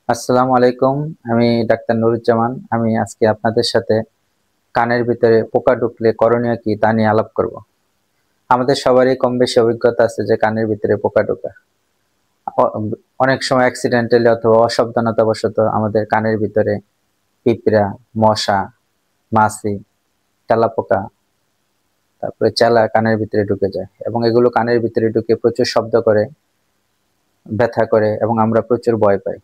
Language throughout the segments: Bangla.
আসসালামু আলাইকুম। আমি ডাক্তার নুরুজ্জামান। আমি আজকে আপনাদের সাথে কানের ভিতরে পোকা ঢুকলে করণীয় কি তা নিয়ে আলাপ করব। আমাদের সবারই কম বেশি অভিজ্ঞতা আছে যে কানের ভিতরে পোকা ঢোকা। অ- অনেক সময় অ্যাক্সিডেন্টালি অথবা অসাবধানতাবশত আমাদের কানের ভিতরে পিঁপড়া, মশা, মাছি, তেলাপোকা, তারপরে চেলা কানের ভিতরে ঢুকে যায় এবং এগুলো কানের ভিতরে ঢুকে প্রচুর শব্দ করে, ব্যথা করে এবং আমরা প্রচুর ভয় পাই।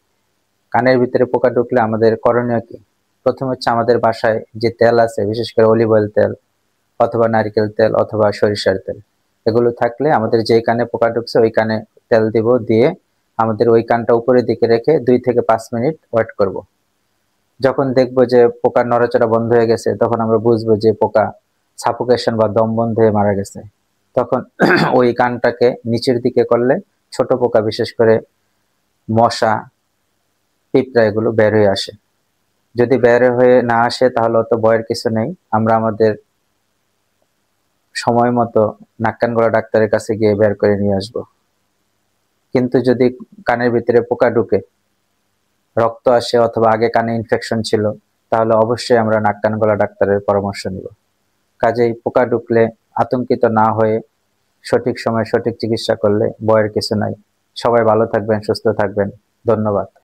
কানের ভিতরে পোকা ঢুকলে আমাদের করণীয় কি? প্রথম হচ্ছে আমাদের বাসায় যে তেল আছে, বিশেষ করে অলিভ অয়েল তেল অথবা নারকেল তেল অথবা সরিষার তেল, এগুলো থাকলে আমাদের যে কানে পোকা ঢুকছে ওই কানে তেল দিব, দিয়ে আমাদের ওই কানটা উপরের দিকে রেখে 2 থেকে 5 মিনিট ওয়েট করব। যখন দেখবো যে পোকার নড়াচড়া বন্ধ হয়ে গেছে, তখন আমরা বুঝবো যে পোকা সাফোকেশন বা দম বন্ধ হয়ে মারা গেছে। তখন ওই কানটাকে নিচের দিকে করলে ছোট পোকা, বিশেষ করে মশা, পিঁপড়া, এগুলো বের হয়ে আসে। যদি বের হয়ে না আসে তাহলে অত ভয়ের কিছু নেই, আমরা আমাদের সময় মতো নাক কান গলা ডাক্তারের কাছে গিয়ে বের করে নিয়ে আসব। কিন্তু যদি কানের ভিতরে পোকা ঢুকে, রক্ত আসে অথবা আগে কানে ইনফেকশন ছিল, তাহলে অবশ্যই আমরা নাক কান গলা ডাক্তারের পরামর্শ নিব। কাজেই পোকা ঢুকলে আতঙ্কিত না হয়ে সঠিক সময় সঠিক চিকিৎসা করলে ভয়ের কিছু নাই। সবাই ভালো থাকবেন, সুস্থ থাকবেন। ধন্যবাদ।